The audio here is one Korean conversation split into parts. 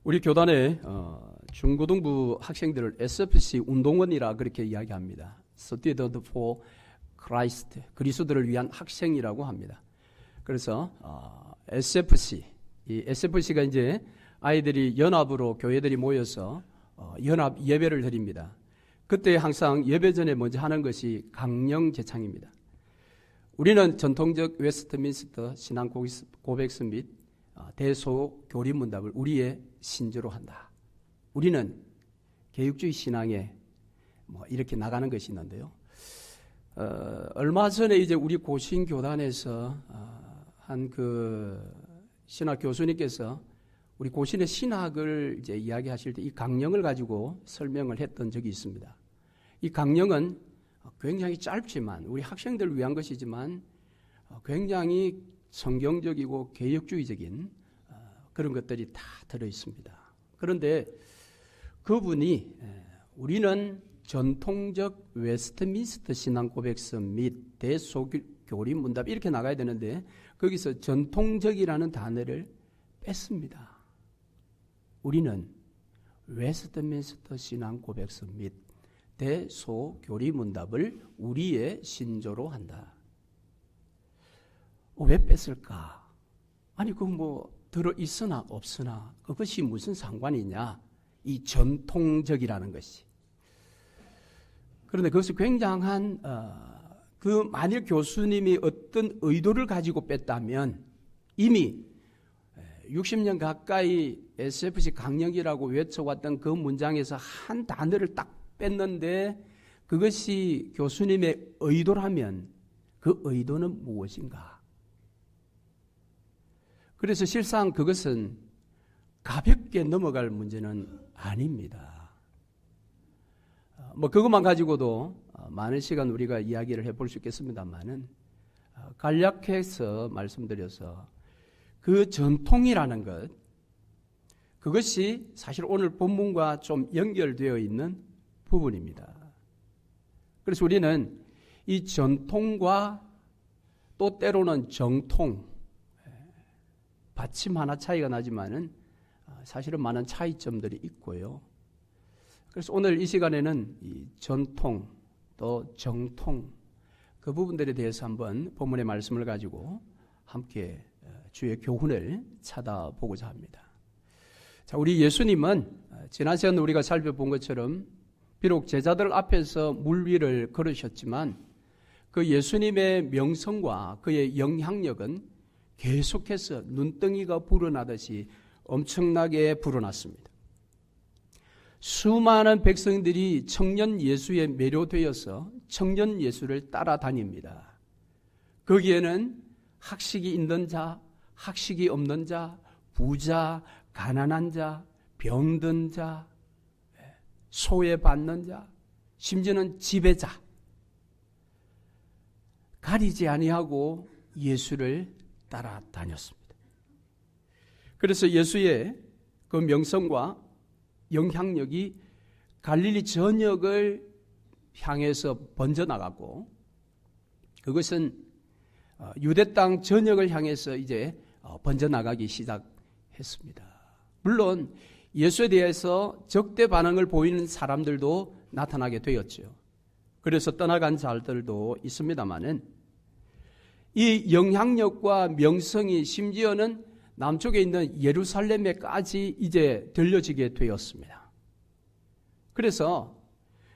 우리 교단의 중고등부 학생들을 SFC 운동원이라 그렇게 이야기합니다. Student for Christ, 그리스도를 위한 학생이라고 합니다. 그래서 SFC, 이 SFC가 이제 아이들이 연합으로 교회들이 모여서 연합 예배를 드립니다. 그때 항상 예배 전에 먼저 하는 것이 강령 제창입니다. 우리는 전통적 웨스트민스터 신앙 고백서 및 대소교리 문답을 우리의 신조로 한다. 우리는 개혁주의 신앙에 이렇게 나가는 것이 있는데요. 얼마 전에 이제 우리 고신교단에서 한 그 신학 교수님께서 우리 고신의 신학을 이제 이야기하실 때 이 강령을 가지고 설명을 했던 적이 있습니다. 이 강령은 굉장히 짧지만 우리 학생들을 위한 것이지만 굉장히 성경적이고 개혁주의적인 그런 것들이 다 들어 있습니다. 그런데 그분이 우리는 전통적 웨스트민스터 신앙 고백서 및 대소교리 문답 이렇게 나가야 되는데 거기서 전통적이라는 단어를 뺐습니다. 우리는 웨스트민스터 신앙 고백서 및 대소교리 문답을 우리의 신조로 한다. 왜 뺐을까? 아니 들어 있으나 없으나 그것이 무슨 상관이냐? 이 전통적이라는 것이. 그런데 그것이 굉장한 만일 교수님이 어떤 의도를 가지고 뺐다면 이미 60년 가까이 SFC 강령이라고 외쳐왔던 그 문장에서 한 단어를 딱 뺐는데 그것이 교수님의 의도라면 그 의도는 무엇인가? 그래서 실상 그것은 가볍게 넘어갈 문제는 아닙니다. 그것만 가지고도 많은 시간 우리가 이야기를 해볼 수 있겠습니다만은 간략해서 말씀드려서 그 전통이라는 것, 그것이 사실 오늘 본문과 좀 연결되어 있는 부분입니다. 그래서 우리는 이 전통과 또 때로는 정통, 받침 하나 차이가 나지만은 사실은 많은 차이점들이 있고요. 그래서 오늘 이 시간에는 이 전통 또 정통 그 부분들에 대해서 한번 본문의 말씀을 가지고 함께 주의 교훈을 찾아보고자 합니다. 자, 우리 예수님은 지난 시간 우리가 살펴본 것처럼 비록 제자들 앞에서 물 위를 걸으셨지만 그 예수님의 명성과 그의 영향력은 계속해서 눈덩이가 불어나듯이 엄청나게 불어났습니다. 수많은 백성들이 청년 예수에 매료되어서 청년 예수를 따라다닙니다. 거기에는 학식이 있는 자, 학식이 없는 자, 부자, 가난한 자, 병든 자, 소외받는 자, 심지어는 지배자, 가리지 아니하고 예수를 따라다녔습니다. 그래서 예수의 그 명성과 영향력이 갈릴리 전역을 향해서 번져나갔고 그것은 유대 땅 전역을 향해서 이제 번져나가기 시작했습니다. 물론 예수에 대해서 적대 반응을 보이는 사람들도 나타나게 되었죠. 그래서 떠나간 자들도 있습니다만은 이 영향력과 명성이 심지어는 남쪽에 있는 예루살렘에까지 이제 들려지게 되었습니다. 그래서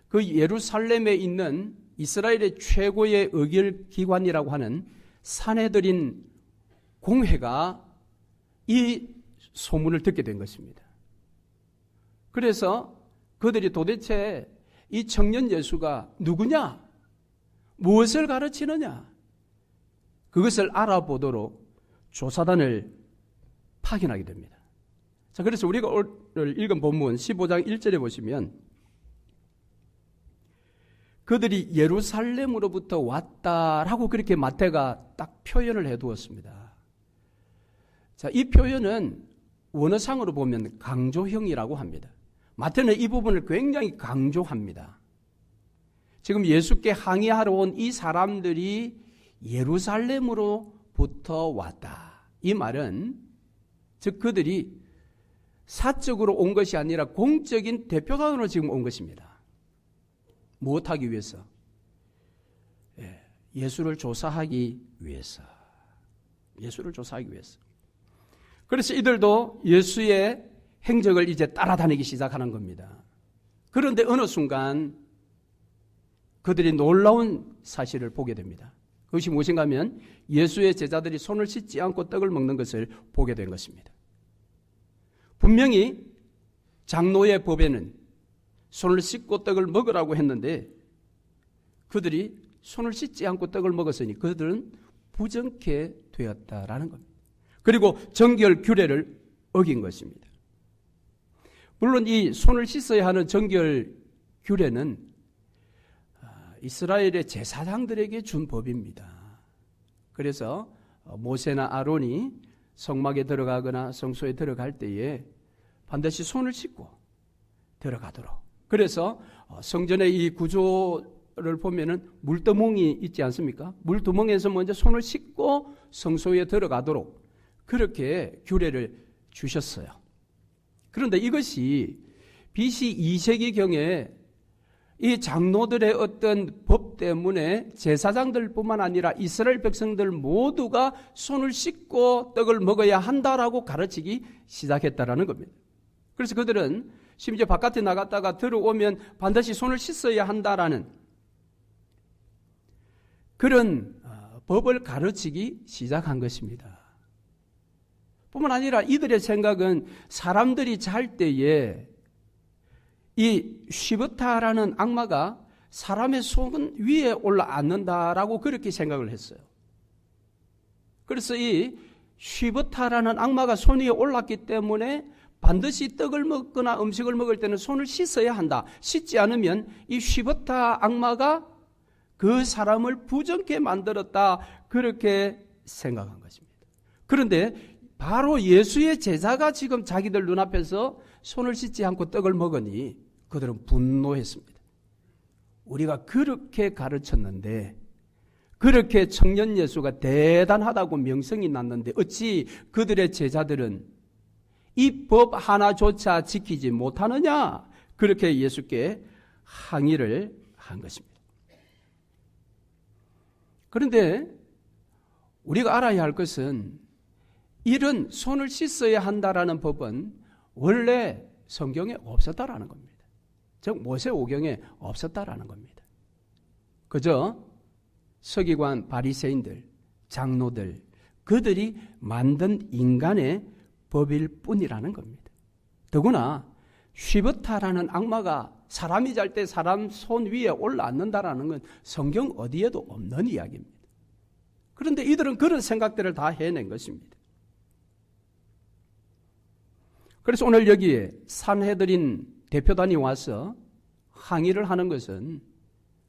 그 예루살렘에 있는 이스라엘의 최고의 의결기관이라고 하는 산헤드린 공회가 이 소문을 듣게 된 것입니다. 그래서 그들이 도대체 이 청년 예수가 누구냐? 무엇을 가르치느냐? 그것을 알아보도록 조사단을 파견하게 됩니다. 자, 그래서 우리가 오늘 읽은 본문 15장 1절에 보시면 그들이 예루살렘으로부터 왔다라고 그렇게 마태가 딱 표현을 해두었습니다. 자, 이 표현은 원어상으로 보면 강조형이라고 합니다. 마태는 이 부분을 굉장히 강조합니다. 지금 예수께 항의하러 온 이 사람들이 예루살렘으로부터 왔다. 이 말은 즉 그들이 사적으로 온 것이 아니라 공적인 대표단으로 지금 온 것입니다. 무엇하기 위해서? 예수를 조사하기 위해서. 예수를 조사하기 위해서. 그래서 이들도 예수의 행적을 이제 따라다니기 시작하는 겁니다. 그런데 어느 순간 그들이 놀라운 사실을 보게 됩니다. 그것이 무엇인가 하면 예수의 제자들이 손을 씻지 않고 떡을 먹는 것을 보게 된 것입니다. 분명히 장로의 법에는 손을 씻고 떡을 먹으라고 했는데 그들이 손을 씻지 않고 떡을 먹었으니 그들은 부정케 되었다라는 겁니다. 그리고 정결 규례를 어긴 것입니다. 물론 이 손을 씻어야 하는 정결 규례는 이스라엘의 제사장들에게 준 법입니다. 그래서 모세나 아론이 성막에 들어가거나 성소에 들어갈 때에 반드시 손을 씻고 들어가도록. 그래서 성전의 이 구조를 보면은 물두멍이 있지 않습니까? 물두멍에서 먼저 손을 씻고 성소에 들어가도록 그렇게 규례를 주셨어요. 그런데 이것이 BC 2세기경에 이 장로들의 어떤 법 때문에 제사장들뿐만 아니라 이스라엘 백성들 모두가 손을 씻고 떡을 먹어야 한다라고 가르치기 시작했다라는 겁니다. 그래서 그들은 심지어 바깥에 나갔다가 들어오면 반드시 손을 씻어야 한다라는 그런 법을 가르치기 시작한 것입니다. 뿐만 아니라 이들의 생각은 사람들이 잘 때에 이 쉬브타라는 악마가 사람의 손 위에 올라앉는다라고 그렇게 생각을 했어요. 그래서 이 쉬브타라는 악마가 손 위에 올랐기 때문에 반드시 떡을 먹거나 음식을 먹을 때는 손을 씻어야 한다. 씻지 않으면 이 쉬브타 악마가 그 사람을 부정케 만들었다. 그렇게 생각한 것입니다. 그런데 바로 예수의 제자가 지금 자기들 눈앞에서 손을 씻지 않고 떡을 먹으니 그들은 분노했습니다. 우리가 그렇게 가르쳤는데 그렇게 청년 예수가 대단하다고 명성이 났는데 어찌 그들의 제자들은 이 법 하나조차 지키지 못하느냐? 그렇게 예수께 항의를 한 것입니다. 그런데 우리가 알아야 할 것은 이런 손을 씻어야 한다라는 법은 원래 성경에 없었다라는 겁니다. 즉 모세오경에 없었다라는 겁니다. 그저 서기관 바리새인들, 장로들 그들이 만든 인간의 법일 뿐이라는 겁니다. 더구나 쉬브타라는 악마가 사람이 잘 때 사람 손 위에 올라앉는다라는 건 성경 어디에도 없는 이야기입니다. 그런데 이들은 그런 생각들을 다 해낸 것입니다. 그래서 오늘 여기에 산헤드린 대표단이 와서 항의를 하는 것은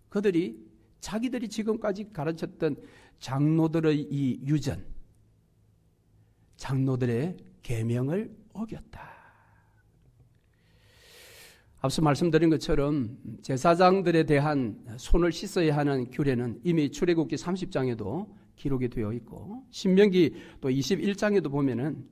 그들이 자기들이 지금까지 가르쳤던 장로들의 이 유전, 장로들의 계명을 어겼다. 앞서 말씀드린 것처럼 제사장들에 대한 손을 씻어야 하는 규례는 이미 출애굽기 30장에도 기록이 되어 있고 신명기 또 21장에도 보면은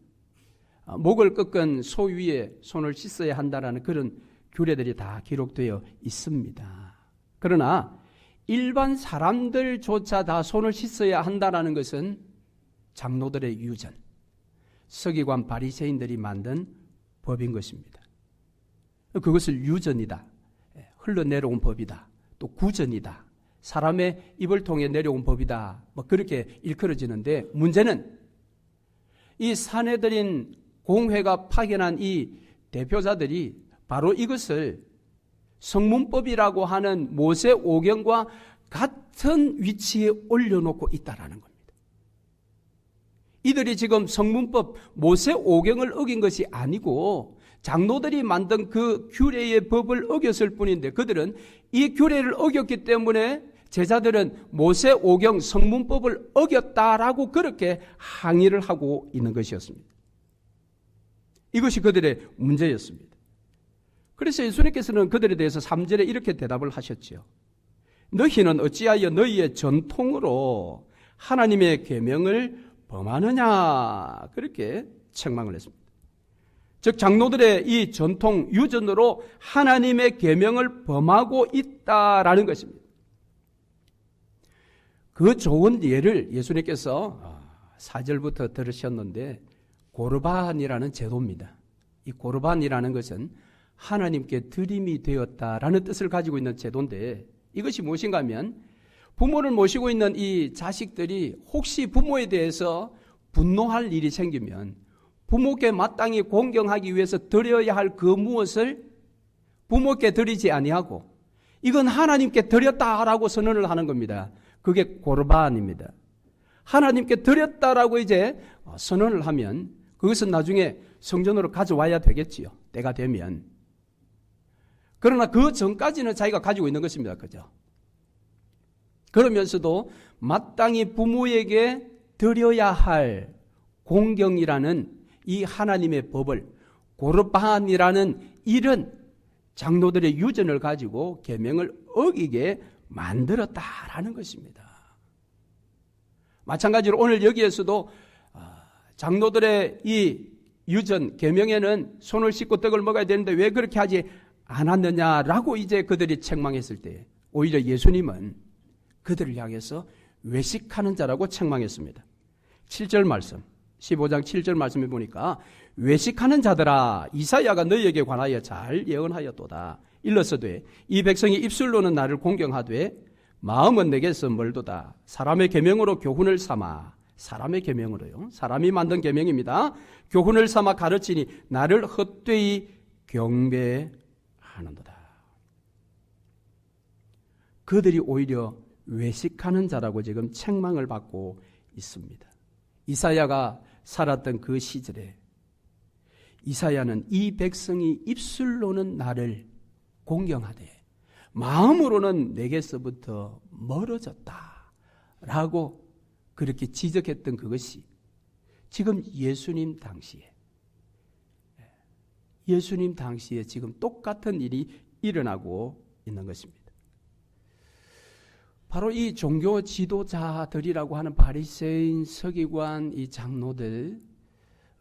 목을 꺾은 소 위에 손을 씻어야 한다라는 그런 규례들이 다 기록되어 있습니다. 그러나 일반 사람들조차 다 손을 씻어야 한다라는 것은 장로들의 유전, 서기관 바리새인들이 만든 법인 것입니다. 그것을 유전이다, 흘러내려온 법이다, 또 구전이다, 사람의 입을 통해 내려온 법이다, 그렇게 일컬어지는데 문제는 이 산헤드린 공회가 파견한 이 대표자들이 바로 이것을 성문법이라고 하는 모세오경과 같은 위치에 올려놓고 있다라는 겁니다. 이들이 지금 성문법 모세오경을 어긴 것이 아니고 장로들이 만든 그 규례의 법을 어겼을 뿐인데 그들은 이 규례를 어겼기 때문에 제자들은 모세오경 성문법을 어겼다라고 그렇게 항의를 하고 있는 것이었습니다. 이것이 그들의 문제였습니다. 그래서 예수님께서는 그들에 대해서 3절에 이렇게 대답을 하셨지요. 너희는 어찌하여 너희의 전통으로 하나님의 계명을 범하느냐, 그렇게 책망을 했습니다. 즉 장로들의 이 전통 유전으로 하나님의 계명을 범하고 있다라는 것입니다. 그 좋은 예를 예수님께서 4절부터 들으셨는데 고르반이라는 제도입니다. 이 고르반이라는 것은 하나님께 드림이 되었다라는 뜻을 가지고 있는 제도인데 이것이 무엇인가 하면 부모를 모시고 있는 이 자식들이 혹시 부모에 대해서 분노할 일이 생기면 부모께 마땅히 공경하기 위해서 드려야 할 그 무엇을 부모께 드리지 아니하고 이건 하나님께 드렸다라고 선언을 하는 겁니다. 그게 고르반입니다. 하나님께 드렸다라고 이제 선언을 하면 그것은 나중에 성전으로 가져와야 되겠지요. 때가 되면. 그러나 그 전까지는 자기가 가지고 있는 것입니다. 그죠? 그러면서도 마땅히 부모에게 드려야 할 공경이라는 이 하나님의 법을 고르반이라는 이런 장로들의 유전을 가지고 계명을 어기게 만들었다라는 것입니다. 마찬가지로 오늘 여기에서도 장로들의 이 유전 계명에는 손을 씻고 떡을 먹어야 되는데 왜 그렇게 하지 않았느냐라고 이제 그들이 책망했을 때 오히려 예수님은 그들을 향해서 외식하는 자라고 책망했습니다. 7절 말씀 15장 7절 말씀에 보니까 외식하는 자들아 이사야가 너희에게 관하여 잘 예언하였도다. 일러서되 이 백성이 입술로는 나를 공경하되 마음은 내게서 멀도다. 사람의 계명으로 교훈을 삼아 사람의 계명으로요. 사람이 만든 계명입니다. 교훈을 삼아 가르치니 나를 헛되이 경배하는도다. 그들이 오히려 외식하는 자라고 지금 책망을 받고 있습니다. 이사야가 살았던 그 시절에 이사야는 이 백성이 입술로는 나를 공경하되 마음으로는 내게서부터 멀어졌다라고 그렇게 지적했던 그것이 지금 예수님 당시에 지금 똑같은 일이 일어나고 있는 것입니다. 바로 이 종교 지도자들이라고 하는 바리새인, 서기관, 이 장로들,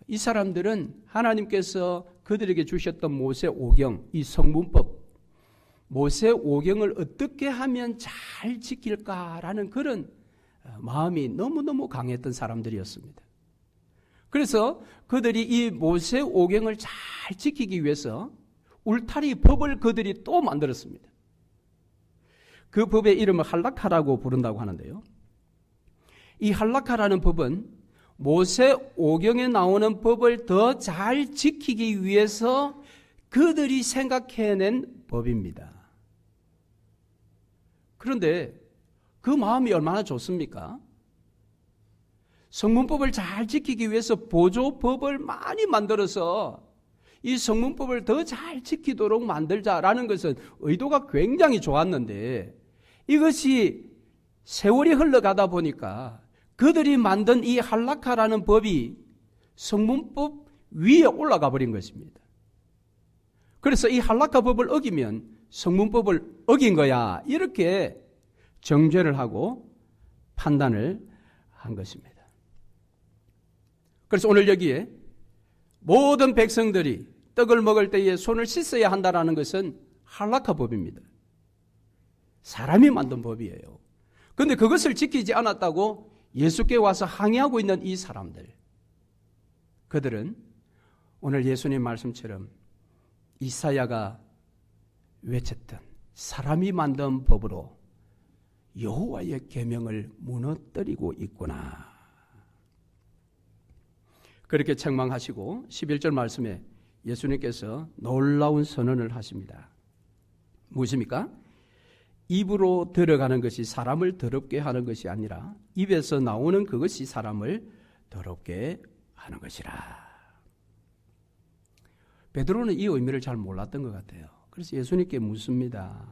이 사람들은 하나님께서 그들에게 주셨던 모세 오경, 이 성문법, 모세 오경을 어떻게 하면 잘 지킬까라는 그런 마음이 너무너무 강했던 사람들이었습니다. 그래서 그들이 이 모세 오경을 잘 지키기 위해서 울타리 법을 그들이 또 만들었습니다. 그 법의 이름을 할라카라고 부른다고 하는데요. 이 할라카라는 법은 모세 오경에 나오는 법을 더 잘 지키기 위해서 그들이 생각해낸 법입니다. 그런데 그 마음이 얼마나 좋습니까? 성문법을 잘 지키기 위해서 보조법을 많이 만들어서 이 성문법을 더 잘 지키도록 만들자라는 것은 의도가 굉장히 좋았는데 이것이 세월이 흘러가다 보니까 그들이 만든 이 할라카라는 법이 성문법 위에 올라가 버린 것입니다. 그래서 이 할라카 법을 어기면 성문법을 어긴 거야 이렇게 정죄를 하고 판단을 한 것입니다. 그래서 오늘 여기에 모든 백성들이 떡을 먹을 때에 손을 씻어야 한다는 것은 할라카 법입니다. 사람이 만든 법이에요. 그런데 그것을 지키지 않았다고 예수께 와서 항의하고 있는 이 사람들, 그들은 오늘 예수님 말씀처럼 이사야가 외쳤던 사람이 만든 법으로 여호와의 계명을 무너뜨리고 있구나. 그렇게 책망하시고 11절 말씀에 예수님께서 놀라운 선언을 하십니다. 무엇입니까? 입으로 들어가는 것이 사람을 더럽게 하는 것이 아니라 입에서 나오는 그것이 사람을 더럽게 하는 것이라. 베드로는 이 의미를 잘 몰랐던 것 같아요. 그래서 예수님께 묻습니다.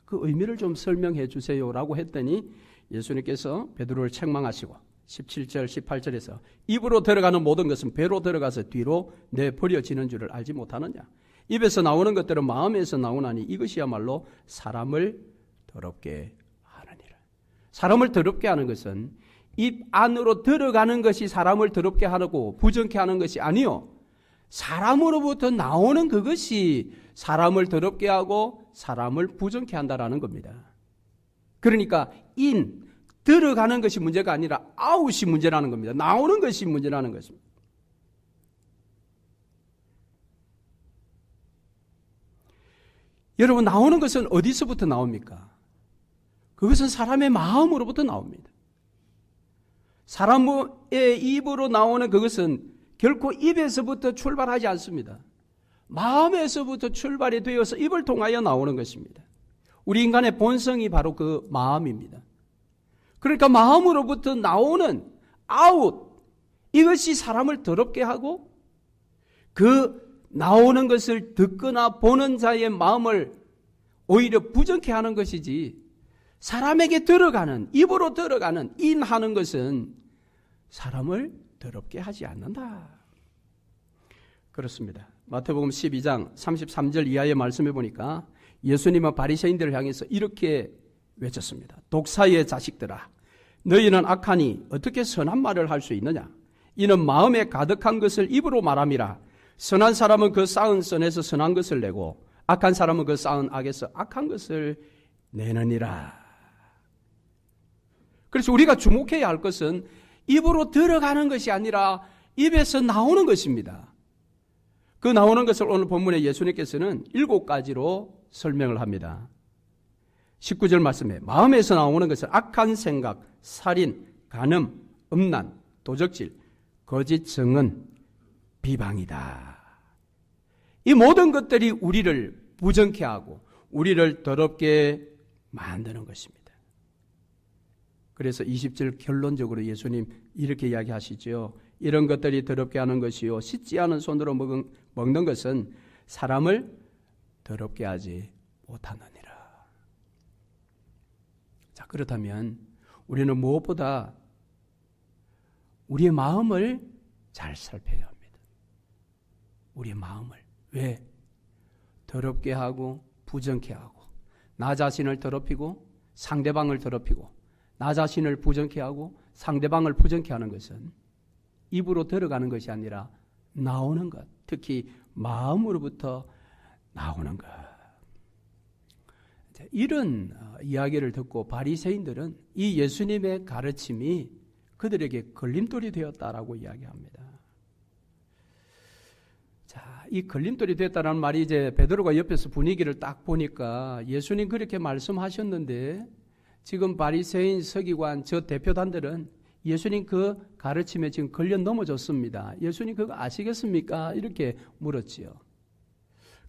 그 의미를 좀 설명해 주세요라고 했더니 예수님께서 베드로를 책망하시고 17절 18절에서 입으로 들어가는 모든 것은 배로 들어가서 뒤로 내버려지는 줄을 알지 못하느냐. 입에서 나오는 것들은 마음에서 나오나니 이것이야말로 사람을 더럽게 하느니라. 사람을 더럽게 하는 것은 입 안으로 들어가는 것이 사람을 더럽게 하고 부정케 하는 것이 아니요, 사람으로부터 나오는 그것이 사람을 더럽게 하고 사람을 부정케 한다라는 겁니다. 그러니까 들어가는 것이 문제가 아니라 아웃이 문제라는 겁니다. 나오는 것이 문제라는 것입니다. 여러분, 나오는 것은 어디서부터 나옵니까? 그것은 사람의 마음으로부터 나옵니다. 사람의 입으로 나오는 그것은 결코 입에서부터 출발하지 않습니다. 마음에서부터 출발이 되어서 입을 통하여 나오는 것입니다. 우리 인간의 본성이 바로 그 마음입니다. 그러니까 마음으로부터 나오는 아웃, 이것이 사람을 더럽게 하고 그 나오는 것을 듣거나 보는 자의 마음을 오히려 부정케 하는 것이지, 사람에게 들어가는, 입으로 들어가는 인하는 것은 사람을 더럽게 하지 않는다. 그렇습니다. 마태복음 12장 33절 이하의 말씀해 보니까 예수님은 바리새인들을 향해서 이렇게 외쳤습니다. 독사의 자식들아, 너희는 악하니 어떻게 선한 말을 할 수 있느냐? 이는 마음에 가득한 것을 입으로 말함이라. 선한 사람은 그 쌓은 선에서 선한 것을 내고 악한 사람은 그 쌓은 악에서 악한 것을 내느니라. 그래서 우리가 주목해야 할 것은 입으로 들어가는 것이 아니라 입에서 나오는 것입니다. 그 나오는 것을 오늘 본문에 예수님께서는 7가지로 설명을 합니다. 19절 말씀에 마음에서 나오는 것은 악한 생각, 살인, 간음, 음란, 도적질, 거짓 증언, 비방이다. 이 모든 것들이 우리를 부정케 하고 우리를 더럽게 만드는 것입니다. 그래서 20절 결론적으로 예수님 이렇게 이야기하시죠. 이런 것들이 더럽게 하는 것이요, 씻지 않은 손으로 먹는 것은 사람을 더럽게 하지 못하느니라. 자, 그렇다면 우리는 무엇보다 우리의 마음을 잘 살펴야 합니다. 우리의 마음을. 왜? 더럽게 하고 부정케 하고 나 자신을 더럽히고 상대방을 더럽히고 나 자신을 부정케 하고 상대방을 부정케 하는 것은 입으로 들어가는 것이 아니라 나오는 것, 특히 마음으로부터 나오는 것. 이런 이야기를 듣고 바리새인들은 이 예수님의 가르침이 그들에게 걸림돌이 되었다라고 이야기합니다. 자, 이 걸림돌이 됐다는 말이 이제 베드로가 옆에서 분위기를 딱 보니까 예수님 그렇게 말씀하셨는데 지금 바리새인, 서기관, 저 대표단들은 예수님 그 가르침에 지금 걸려 넘어졌습니다. 예수님 그거 아시겠습니까? 이렇게 물었지요.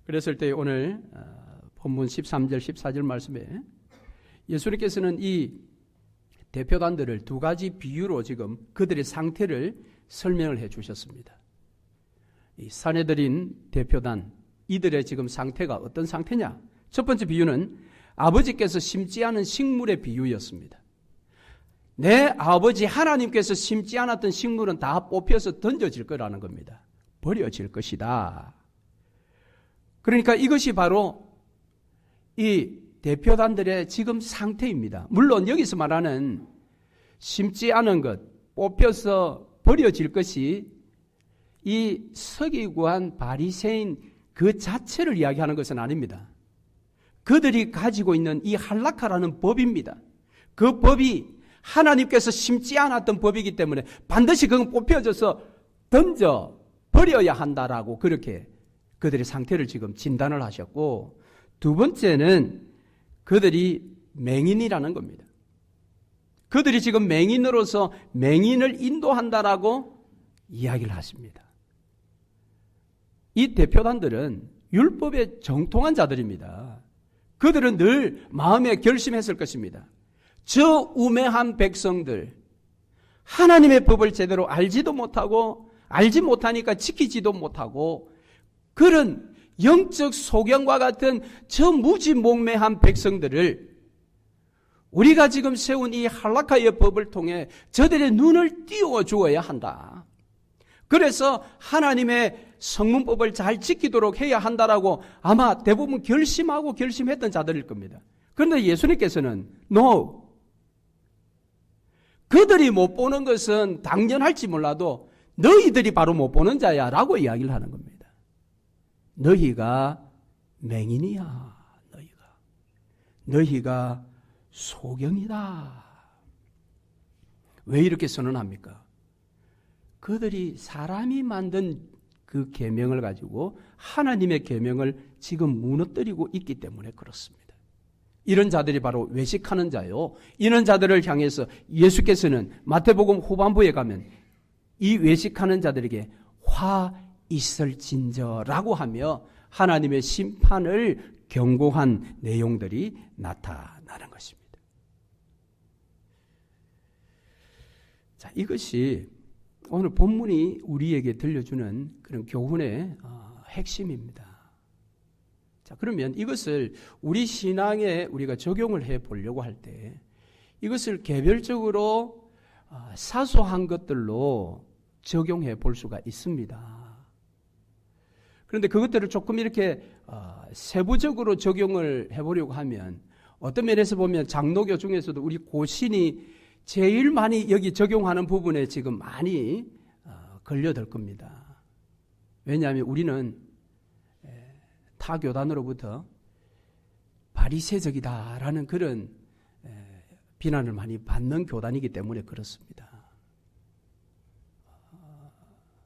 그랬을 때 오늘 본문 13절, 14절 말씀에 예수님께서는 이 대표단들을 2가지 비유로 지금 그들의 상태를 설명을 해 주셨습니다. 이 사내들인 대표단, 이들의 지금 상태가 어떤 상태냐? 첫 번째 비유는 아버지께서 심지 않은 식물의 비유였습니다. 내 아버지 하나님께서 심지 않았던 식물은 다 뽑혀서 던져질 거라는 겁니다. 버려질 것이다. 그러니까 이것이 바로 이 대표단들의 지금 상태입니다. 물론 여기서 말하는 심지 않은 것, 뽑혀서 버려질 것이 이 서기관 바리새인 그 자체를 이야기하는 것은 아닙니다. 그들이 가지고 있는 이 할라카라는 법입니다. 그 법이 하나님께서 심지 않았던 법이기 때문에 반드시 그건 뽑혀져서 던져 버려야 한다라고 그렇게 그들의 상태를 지금 진단을 하셨고, 두 번째는 그들이 맹인이라는 겁니다. 그들이 지금 맹인으로서 맹인을 인도한다라고 이야기를 하십니다. 이 대표단들은 율법에 정통한 자들입니다. 그들은 늘 마음에 결심했을 것입니다. 저 우매한 백성들, 하나님의 법을 제대로 알지도 못하고 알지 못하니까 지키지도 못하고 그런 영적 소경과 같은 저 무지몽매한 백성들을 우리가 지금 세운 이 할라카의 법을 통해 저들의 눈을 띄워 주어야 한다. 그래서 하나님의 성문법을 잘 지키도록 해야 한다라고 아마 대부분 결심했던 자들일 겁니다. 그런데 예수님께서는 No. 그들이 못 보는 것은 당연할지 몰라도 너희들이 바로 못 보는 자야 라고 이야기를 하는 겁니다. 너희가 맹인이야. 너희가 소경이다. 왜 이렇게 선언합니까? 그들이 사람이 만든 그 계명을 가지고 하나님의 계명을 지금 무너뜨리고 있기 때문에 그렇습니다. 이런 자들이 바로 외식하는 자요. 이런 자들을 향해서 예수께서는 마태복음 후반부에 가면 이 외식하는 자들에게 화 있을진저라고 하며 하나님의 심판을 경고한 내용들이 나타나는 것입니다. 자, 이것이 오늘 본문이 우리에게 들려주는 그런 교훈의 핵심입니다. 자, 그러면 이것을 우리 신앙에 우리가 적용을 해 보려고 할 때 이것을 개별적으로 사소한 것들로 적용해 볼 수가 있습니다. 그런데 그것들을 조금 이렇게 세부적으로 적용을 해보려고 하면 어떤 면에서 보면 장로교 중에서도 우리 고신이 제일 많이 여기 적용하는 부분에 지금 많이 걸려들 겁니다. 왜냐하면 우리는 타 교단으로부터 바리새적이다라는 그런 비난을 많이 받는 교단이기 때문에 그렇습니다.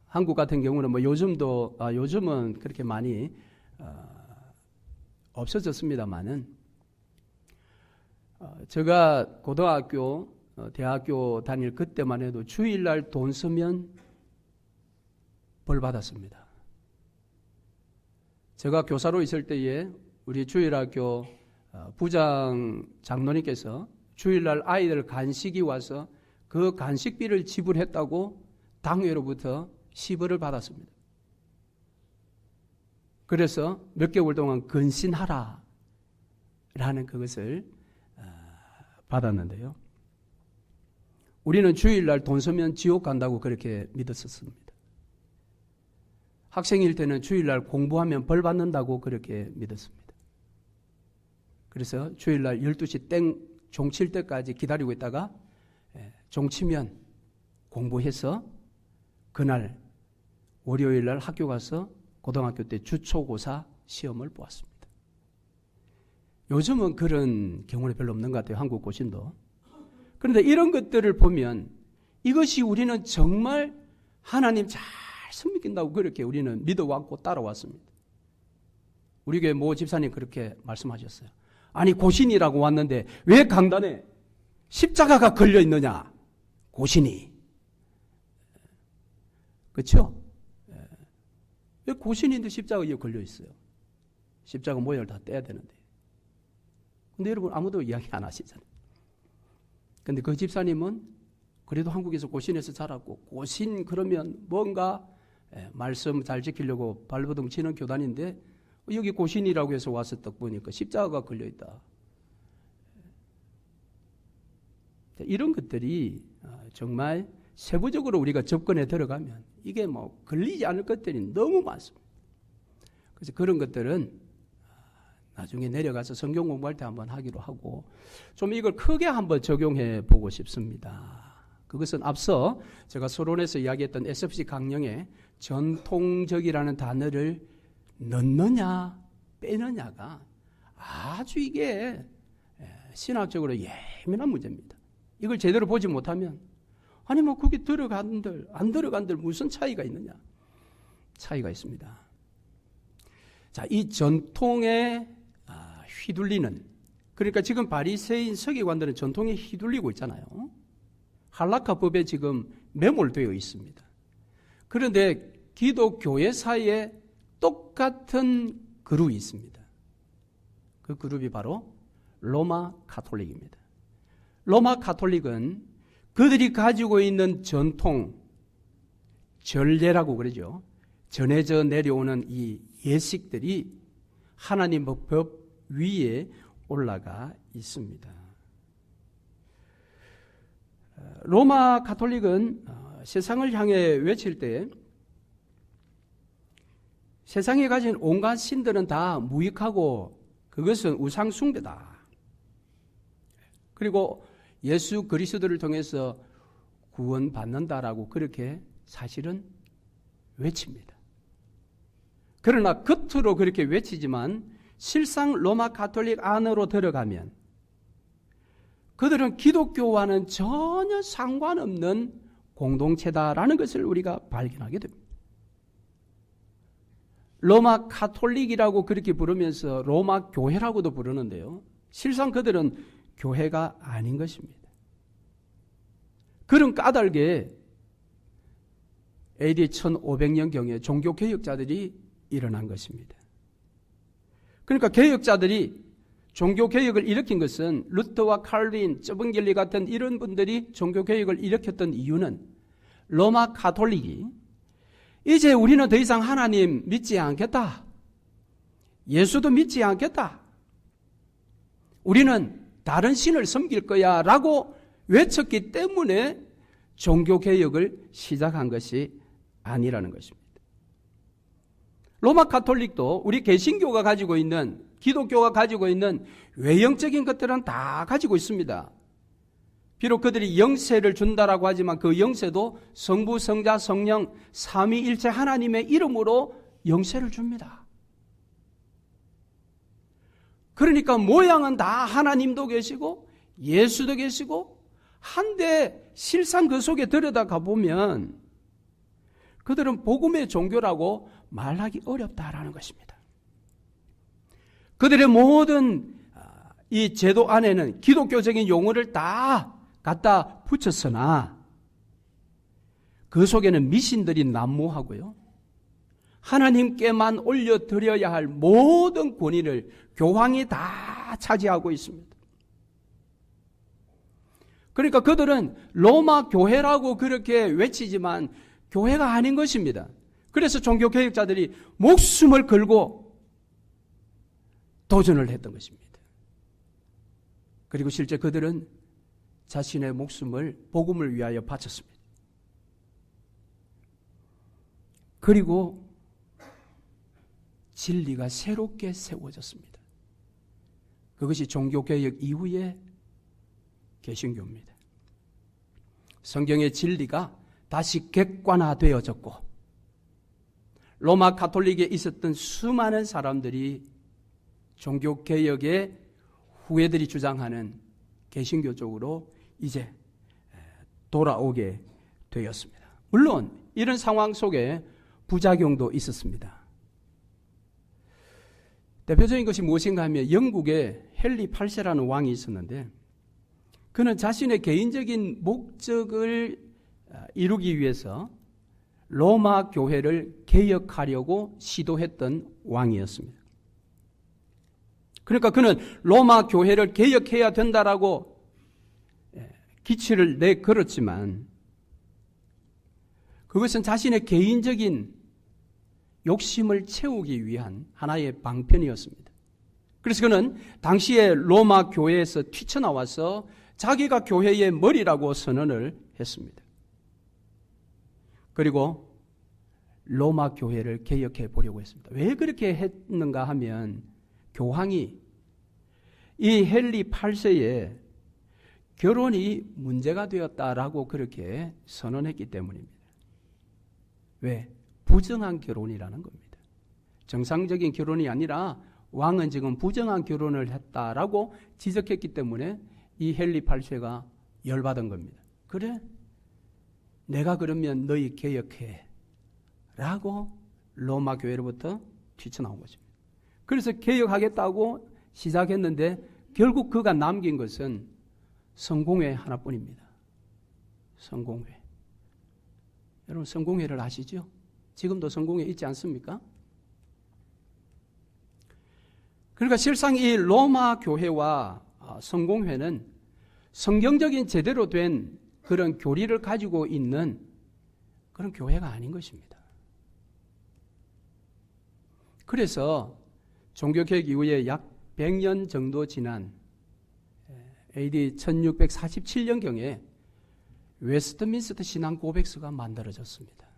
한국 같은 경우는 뭐 요즘은 그렇게 많이 없어졌습니다만은 제가 고등학교, 대학교 다닐 그때만 해도 주일날 돈 쓰면 벌 받았습니다. 제가 교사로 있을 때에 우리 주일학교 부장 장로님께서 주일날 아이들 간식이 와서 그 간식비를 지불했다고 당회로부터 시벌을 받았습니다. 그래서 몇 개월 동안 근신하라 라는 그것을 받았는데요. 우리는 주일날 돈 쓰면 지옥 간다고 그렇게 믿었었습니다. 학생일 때는 주일날 공부하면 벌 받는다고 그렇게 믿었습니다. 그래서 주일날 12시 땡 종칠 때까지 기다리고 있다가 종치면 공부해서 그날 월요일날 학교 가서 고등학교 때 주초고사 시험을 보았습니다. 요즘은 그런 경우는 별로 없는 것 같아요. 한국 고신도. 그런데 이런 것들을 보면 이것이 우리는 정말 하나님 잘 섬긴다고 그렇게 우리는 믿어왔고 따라왔습니다. 우리 교회 모 집사님 그렇게 말씀하셨어요. 아니 고신이라고 왔는데 왜 강단에 십자가가 걸려 있느냐? 고신이. 그렇죠? 왜 고신인데 십자가에 걸려 있어요? 십자가 모양을 다 떼야 되는데. 근데 여러분 아무도 이야기 안 하시잖아요. 근데 그 집사님은 그래도 한국에서 고신에서 자랐고 고신 그러면 뭔가 말씀 잘 지키려고 발버둥 치는 교단인데 여기 고신이라고 해서 와서 딱 보니까 십자가가 걸려있다. 이런 것들이 정말 세부적으로 우리가 접근에 들어가면 이게 뭐 걸리지 않을 것들이 너무 많습니다. 그래서 그런 것들은 나중에 내려가서 성경 공부할 때 한번 하기로 하고 좀 이걸 크게 한번 적용해 보고 싶습니다. 그것은 앞서 제가 서론에서 이야기했던 SFC 강령에 전통적이라는 단어를 넣느냐 빼느냐가 아주 이게 신학적으로 예민한 문제입니다. 이걸 제대로 보지 못하면 아니 뭐 그게 들어간들 안 들어간들 무슨 차이가 있느냐? 차이가 있습니다. 자, 이 전통에 휘둘리는 그러니까 지금 바리새인 서기관들은 전통에 휘둘리고 있잖아요. 할라카법에 지금 매몰되어 있습니다. 그런데 기독교회 사이에 똑같은 그룹이 있습니다. 그 그룹이 바로 로마 가톨릭입니다. 로마 가톨릭은 그들이 가지고 있는 전통, 전례라고 그러죠. 전해져 내려오는 이 예식들이 하나님의 법 위에 올라가 있습니다. 로마 가톨릭은 세상을 향해 외칠 때 세상에 가진 온갖 신들은 다 무익하고 그것은 우상 숭배다. 그리고 예수 그리스도를 통해서 구원받는다라고 그렇게 사실은 외칩니다. 그러나 겉으로 그렇게 외치지만 실상 로마 가톨릭 안으로 들어가면 그들은 기독교와는 전혀 상관없는 공동체다라는 것을 우리가 발견하게 됩니다. 로마 가톨릭이라고 그렇게 부르면서 로마 교회라고도 부르는데요. 실상 그들은 교회가 아닌 것입니다. 그런 까닭에 AD 1500년경에 종교개혁자들이 일어난 것입니다. 그러니까 개혁자들이 종교개혁을 일으킨 것은 루터와 칼빈, 쩌븐겔리 같은 이런 분들이 종교개혁을 일으켰던 이유는 로마 가톨릭이 이제 우리는 더 이상 하나님 믿지 않겠다. 예수도 믿지 않겠다. 우리는 다른 신을 섬길 거야 라고 외쳤기 때문에 종교개혁을 시작한 것이 아니라는 것입니다. 로마 가톨릭도 우리 개신교가 가지고 있는, 기독교가 가지고 있는 외형적인 것들은 다 가지고 있습니다. 비록 그들이 영세를 준다라고 하지만 그 영세도 성부, 성자, 성령 삼위일체 하나님의 이름으로 영세를 줍니다. 그러니까 모양은 다 하나님도 계시고 예수도 계시고 한데 실상 그 속에 들여다가 보면 그들은 복음의 종교라고 말하기 어렵다라는 것입니다. 그들의 모든 이 제도 안에는 기독교적인 용어를 다 갖다 붙였으나 그 속에는 미신들이 난무하고요. 하나님께만 올려드려야 할 모든 권위를 교황이 다 차지하고 있습니다. 그러니까 그들은 로마 교회라고 그렇게 외치지만 교회가 아닌 것입니다. 그래서 종교개혁자들이 목숨을 걸고 도전을 했던 것입니다. 그리고 실제 그들은 자신의 목숨을 복음을 위하여 바쳤습니다. 그리고 진리가 새롭게 세워졌습니다. 그것이 종교개혁 이후의 개신교입니다. 성경의 진리가 다시 객관화되어졌고 로마 가톨릭에 있었던 수많은 사람들이 종교개혁의 후예들이 주장하는 개신교 쪽으로 이제 돌아오게 되었습니다. 물론 이런 상황 속에 부작용도 있었습니다. 대표적인 것이 무엇인가 하면 영국에 헨리 8세라는 왕이 있었는데 그는 자신의 개인적인 목적을 이루기 위해서 로마 교회를 개혁하려고 시도했던 왕이었습니다. 그러니까 그는 로마 교회를 개혁해야 된다라고 기치를 내걸었지만 그것은 자신의 개인적인 욕심을 채우기 위한 하나의 방편이었습니다. 그래서 그는 당시에 로마 교회에서 뛰쳐나와서 자기가 교회의 머리라고 선언을 했습니다. 그리고 로마 교회를 개혁해 보려고 했습니다. 왜 그렇게 했는가 하면 교황이 이 헨리 8세에 결혼이 문제가 되었다라고 그렇게 선언했기 때문입니다. 왜? 부정한 결혼이라는 겁니다. 정상적인 결혼이 아니라 왕은 지금 부정한 결혼을 했다라고 지적했기 때문에 이 헨리 8세가 열받은 겁니다. 그래? 내가 그러면 너희 개혁해 라고 로마 교회로부터 튀쳐나온 것입니다. 그래서 개혁하겠다고 시작했는데 결국 그가 남긴 것은 성공회 하나뿐입니다. 성공회. 여러분 성공회를 아시죠? 지금도 성공회 있지 않습니까? 그러니까 실상 이 로마 교회와 성공회는 성경적인 제대로 된 그런 교리를 가지고 있는 그런 교회가 아닌 것입니다. 그래서 종교개혁 이후에 약 100년 정도 지난 AD 1647년경에 웨스트민스터 신앙 고백서가 만들어졌습니다.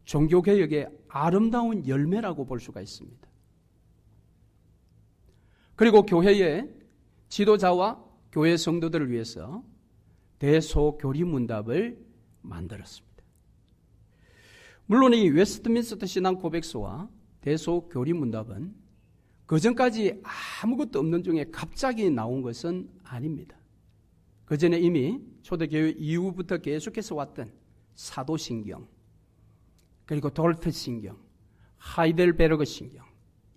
종교개혁의 아름다운 열매라고 볼 수가 있습니다. 그리고 교회의 지도자와 교회 성도들을 위해서 대소교리문답을 만들었습니다. 물론 이 웨스트민스터 신앙 고백서와 대속교리문답은 그전까지 아무것도 없는 중에 갑자기 나온 것은 아닙니다. 그전에 이미 초대교회 이후부터 계속해서 왔던 사도신경, 그리고 돌트신경, 하이델베르그 신경,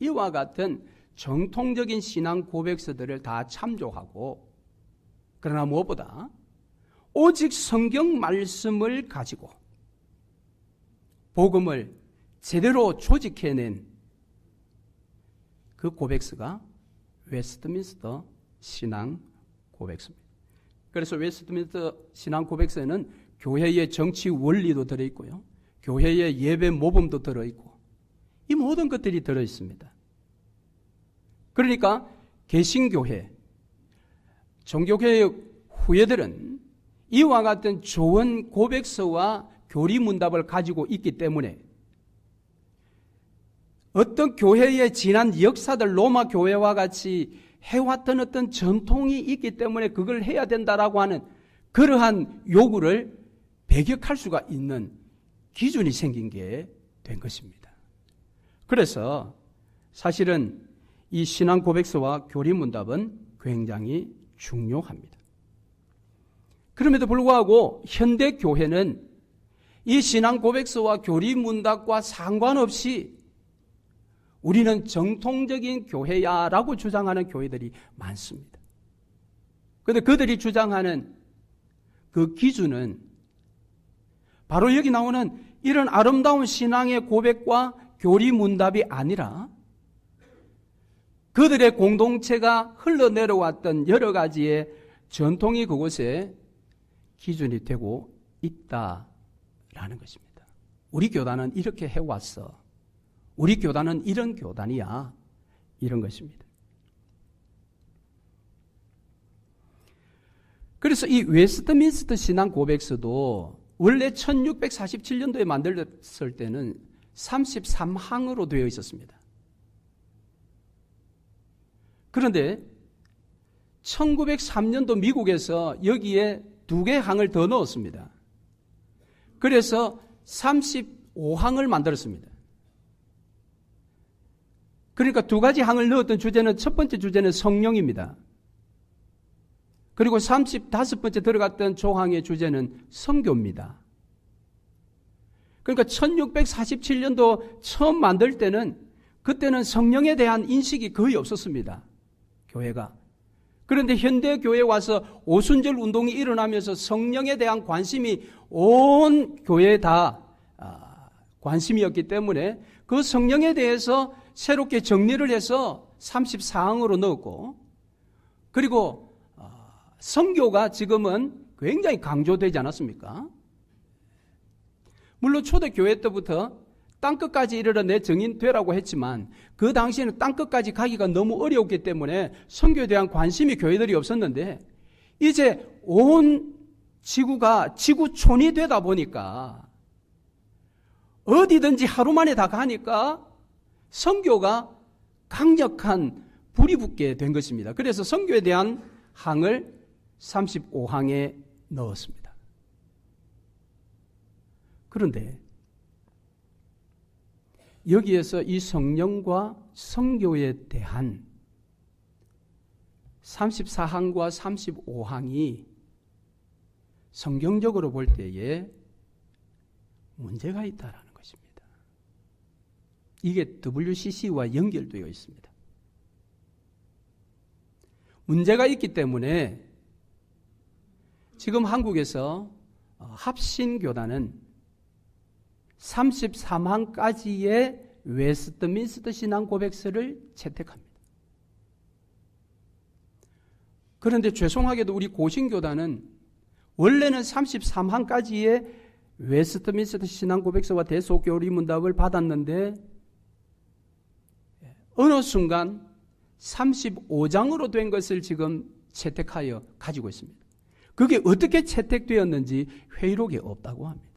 이와 같은 정통적인 신앙 고백서들을 다 참조하고, 그러나 무엇보다 오직 성경 말씀을 가지고 복음을 제대로 조직해낸 그 고백서가 웨스트민스터 신앙 고백서입니다. 그래서 웨스트민스터 신앙 고백서에는 교회의 정치 원리도 들어있고요, 교회의 예배 모범도 들어있고, 이 모든 것들이 들어있습니다. 그러니까 개신교회, 종교개혁 후예들은 이와 같은 좋은 고백서와 교리문답을 가지고 있기 때문에 어떤 교회의 지난 역사들, 로마 교회와 같이 해왔던 어떤 전통이 있기 때문에 그걸 해야 된다라고 하는 그러한 요구를 배격할 수가 있는 기준이 생긴 게 된 것입니다. 그래서 사실은 이 신앙 고백서와 교리문답은 굉장히 중요합니다. 그럼에도 불구하고 현대 교회는 이 신앙 고백서와 교리문답과 상관없이 우리는 정통적인 교회야 라고 주장하는 교회들이 많습니다. 그런데 그들이 주장하는 그 기준은 바로 여기 나오는 이런 아름다운 신앙의 고백과 교리문답이 아니라 그들의 공동체가 흘러내려왔던 여러 가지의 전통이 그곳에 기준이 되고 있다라는 것입니다. 우리 교단은 이렇게 해왔어. 우리 교단은 이런 교단이야. 이런 것입니다. 그래서 이 웨스트민스터 신앙 고백서도 원래 1647년도에 만들었을 때는 33항으로 되어 있었습니다. 그런데 1903년도 미국에서 여기에 2개 항을 더 넣었습니다. 그래서 35항을 만들었습니다. 그러니까 2가지 항을 넣었던 주제는, 첫 번째 주제는 성령입니다. 그리고 35번째 들어갔던 조항의 주제는 선교입니다. 그러니까 1647년도 처음 만들 때는 그때는 성령에 대한 인식이 거의 없었습니다. 교회가. 그런데 현대 교회에 와서 오순절 운동이 일어나면서 성령에 대한 관심이 온 교회에 다 관심이었기 때문에 그 성령에 대해서 새롭게 정리를 해서 34항으로 넣었고, 그리고 선교가 지금은 굉장히 강조되지 않았습니까? 물론 초대교회 때부터 땅끝까지 이르러 내 증인 되라고 했지만 그 당시에는 땅끝까지 가기가 너무 어려웠기 때문에 선교에 대한 관심이 교회들이 없었는데, 이제 온 지구가 지구촌이 되다 보니까 어디든지 하루 만에 다 가니까 선교가 강력한 불이 붙게 된 것입니다. 그래서 선교에 대한 항을 35항에 넣었습니다. 그런데 여기에서 이 성령과 선교에 대한 34항과 35항이 성경적으로 볼 때에 문제가 있다라는 것입니다. 이게 WCC와 연결되어 있습니다. 문제가 있기 때문에 지금 한국에서 합신교단은 33항까지의 웨스트민스터 신앙 고백서를 채택합니다. 그런데 죄송하게도 우리 고신교단은 원래는 33항까지의 웨스트민스터 신앙 고백서와 대속교리문답을 받았는데 어느 순간 35장으로 된 것을 지금 채택하여 가지고 있습니다. 그게 어떻게 채택되었는지 회의록이 없다고 합니다.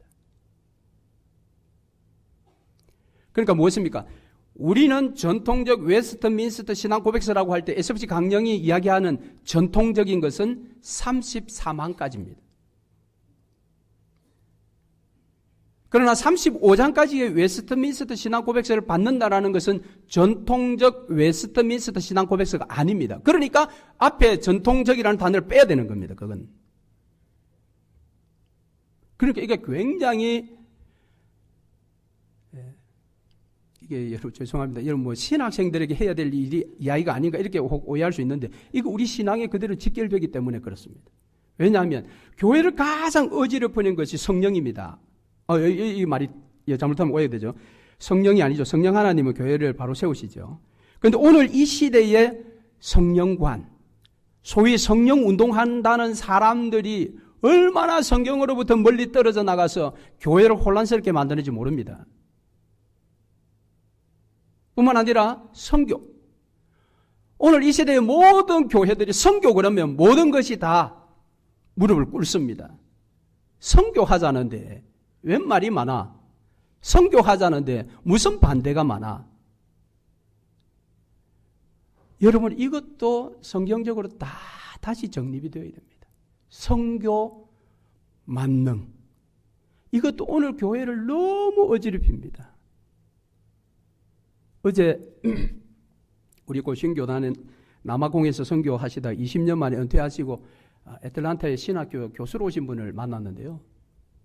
그러니까 무엇입니까? 우리는 전통적 웨스트민스터 신앙 고백서라고 할 때 SFC 강령이 이야기하는 전통적인 것은 33항까지입니다. 그러나 35장까지의 웨스트민스터 신앙 고백서를 받는다라는 것은 전통적 웨스트민스터 신앙 고백서가 아닙니다. 그러니까 앞에 전통적이라는 단어를 빼야 되는 겁니다. 그건. 그러니까 이게 굉장히 이게 여러분 죄송합니다. 여러분 뭐 신학생들에게 해야 될 일이 이야기가 아닌가 이렇게 오해할 수 있는데 이거 우리 신앙에 그대로 직결되기 때문에 그렇습니다. 왜냐하면 교회를 가장 어지럽히는 것이 성령입니다. 이 말이 잘못하면 오해되죠. 성령이 아니죠. 성령 하나님은 교회를 바로 세우시죠. 그런데 오늘 이 시대의 성령관, 소위 성령 운동한다는 사람들이 얼마나 성경으로부터 멀리 떨어져 나가서 교회를 혼란스럽게 만드는지 모릅니다. 뿐만 아니라 선교. 오늘 이 시대의 모든 교회들이 선교 그러면 모든 것이 다 무릎을 꿇습니다. 선교하자는데 웬 말이 많아? 선교하자는데 무슨 반대가 많아? 여러분 이것도 성경적으로 다 다시 정립이 되어야 됩니다. 선교 만능. 이것도 오늘 교회를 너무 어지럽힙니다. 어제 우리 고신교단은 남아공에서 선교하시다 20년 만에 은퇴하시고 애틀란타의 신학교 교수로 오신 분을 만났는데요.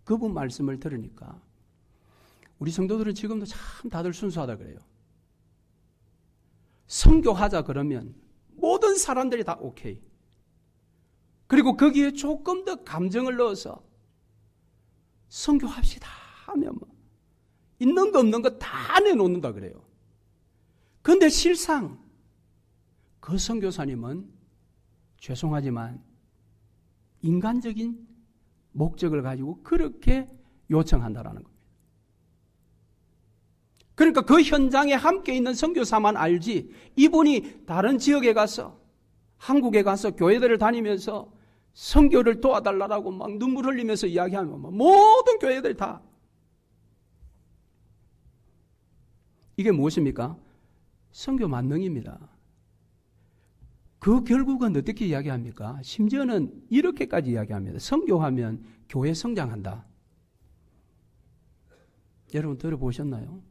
그분 말씀을 들으니까 우리 성도들은 지금도 참 다들 순수하다 그래요. 선교하자 그러면 모든 사람들이 다 오케이. 그리고 거기에 조금 더 감정을 넣어서 선교합시다 하면 뭐 있는 거 없는 거 다 내놓는다 그래요. 그런데 실상 그 선교사님은 죄송하지만 인간적인 목적을 가지고 그렇게 요청한다라는 겁니다. 그러니까 그 현장에 함께 있는 선교사만 알지 이분이 다른 지역에 가서 한국에 가서 교회들을 다니면서 선교를 도와달라고 막 눈물 흘리면서 이야기하면 모든 교회들 다 이게 무엇입니까? 선교 만능입니다. 그 결국은 어떻게 이야기합니까? 심지어는 이렇게까지 이야기합니다. 선교하면 교회 성장한다. 여러분 들어보셨나요?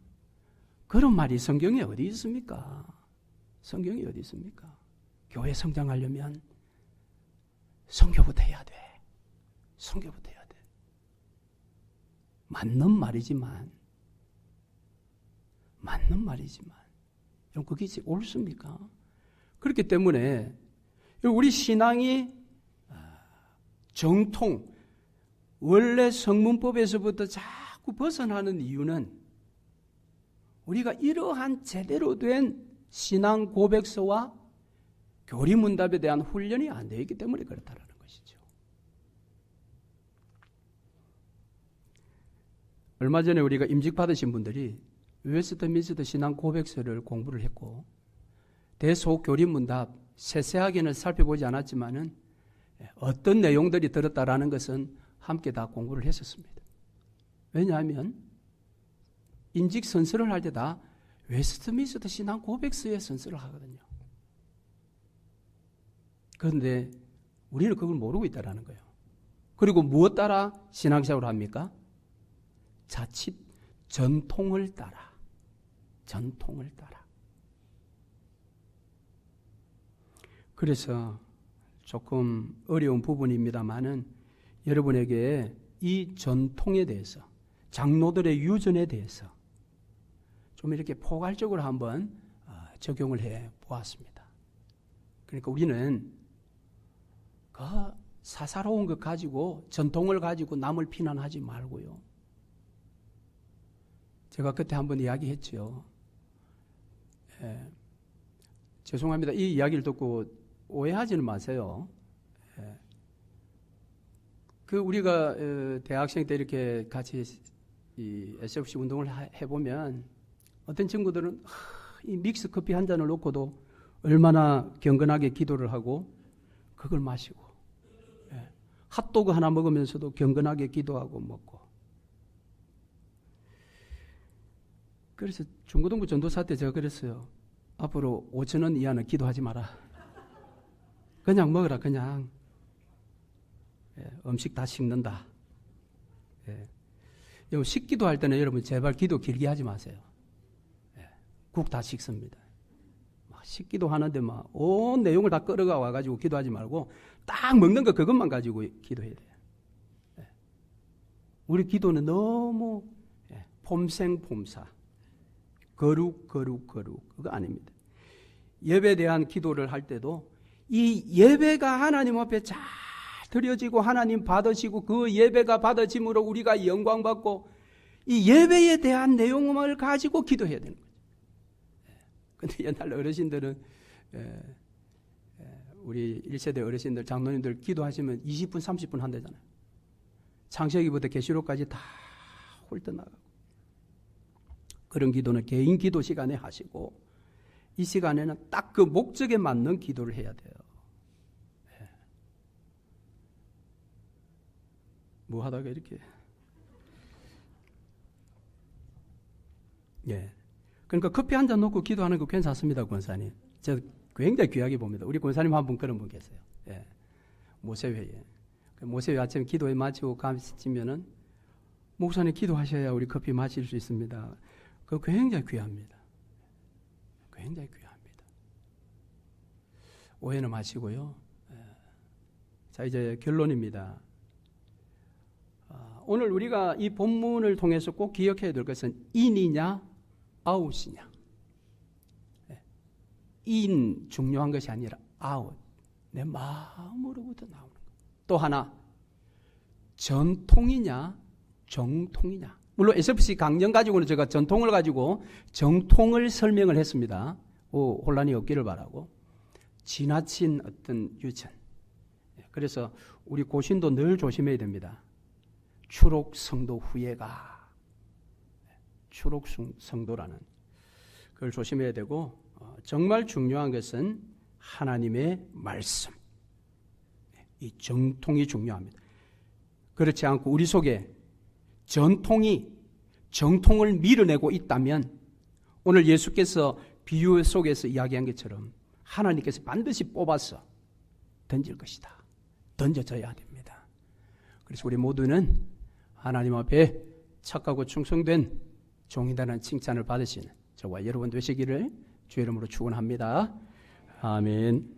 그런 말이 성경에 어디 있습니까? 성경에 어디 있습니까? 교회 성장하려면 선교부터 해야 돼. 선교부터 해야 돼. 맞는 말이지만 그게 옳습니까? 그렇기 때문에 우리 신앙이 정통, 원래 성문법에서부터 자꾸 벗어나는 이유는 우리가 이러한 제대로 된 신앙 고백서와 교리문답에 대한 훈련이 안 되어 있기 때문에 그렇다는 것이죠. 얼마 전에 우리가 임직받으신 분들이 웨스트민스터 신앙 고백서를 공부를 했고 대속 교리문답 세세하게는 살펴보지 않았지만은 어떤 내용들이 들었다라는 것은 함께 다 공부를 했었습니다. 왜냐하면 임직 선서를 할 때 다 웨스트민스터 신앙 고백서에 선서를 하거든요. 그런데 우리는 그걸 모르고 있다라는 거예요. 그리고 무엇 따라 신앙생활을 합니까? 자칫 전통을 따라. 그래서 조금 어려운 부분입니다만은 여러분에게 이 전통에 대해서 장로들의 유전에 대해서 좀 이렇게 포괄적으로 한번 적용을 해 보았습니다. 그러니까 우리는 그 사사로운 것 가지고 전통을 가지고 남을 비난하지 말고요. 제가 그때 한번 이야기했죠. 죄송합니다. 이 이야기를 듣고 오해하지는 마세요. 그 우리가 대학생 때 이렇게 같이 이 SFC 운동을 해보면 어떤 친구들은 이 믹스 커피 한 잔을 놓고도 얼마나 경건하게 기도를 하고 그걸 마시고 핫도그 하나 먹으면서도 경건하게 기도하고 먹고. 그래서 중고등부 전도사 때 제가 그랬어요. 앞으로 5,000원 이하는 기도하지 마라. 그냥 먹어라. 그냥 음식 다 식는다. 식기도 할 때는 여러분 제발 기도 길게 하지 마세요. 국 다 식습니다. 막 식기도 하는데 막 온 내용을 다 끌어가 와가지고 기도하지 말고 딱 먹는 거 그것만 가지고 기도해야 돼요. 우리 기도는 너무 폼생폼사, 거룩 그거 아닙니다. 예배에 대한 기도를 할 때도 이 예배가 하나님 앞에 잘 드려지고 하나님 받으시고 그 예배가 받아짐으로 우리가 영광 받고 이 예배에 대한 내용을 가지고 기도해야 되는 거죠. 근데 옛날 어르신들은 우리 1세대 어르신들 장로님들 기도하시면 20분 30분 한대잖아요. 창세기부터 계시록까지 다 훑어나가고 그런 기도는 개인 기도 시간에 하시고 이 시간에는 딱 그 목적에 맞는 기도를 해야 돼요. 뭐 하다가 이렇게 그러니까 커피 한 잔 놓고 기도하는 거 괜찮습니다, 권사님. 제가 굉장히 귀하게 봅니다. 우리 권사님 한 분 그런 분 계세요. 모세회에. 모세회 아침에 기도에 마치고 가시면은 목사님 기도하셔야 우리 커피 마실 수 있습니다. 그거 굉장히 귀합니다. 굉장히 귀합니다. 오해는 마시고요. 자, 이제 결론입니다. 오늘 우리가 이 본문을 통해서 꼭 기억해야 될 것은 인이냐 아웃이냐. 인 중요한 것이 아니라 아웃. 내 마음으로부터 나오는 것. 또 하나 전통이냐 정통이냐. 물론 SFC 강령 가지고는 제가 전통을 가지고 정통을 설명을 했습니다. 혼란이 없기를 바라고. 지나친 어떤 유전. 그래서 우리 고신도 늘 조심해야 됩니다. 추록 성도 후예가 추록 성도라는 그걸 조심해야 되고 정말 중요한 것은 하나님의 말씀. 이 정통이 중요합니다. 그렇지 않고 우리 속에 전통이 정통을 밀어내고 있다면 오늘 예수께서 비유 속에서 이야기한 것처럼 하나님께서 반드시 뽑아서 던질 것이다. 던져져야 됩니다. 그래서 우리 모두는 하나님 앞에 착하고 충성된 종이다라는 칭찬을 받으시는 저와 여러분 되시기를 주의 이름으로 축원합니다. 아멘.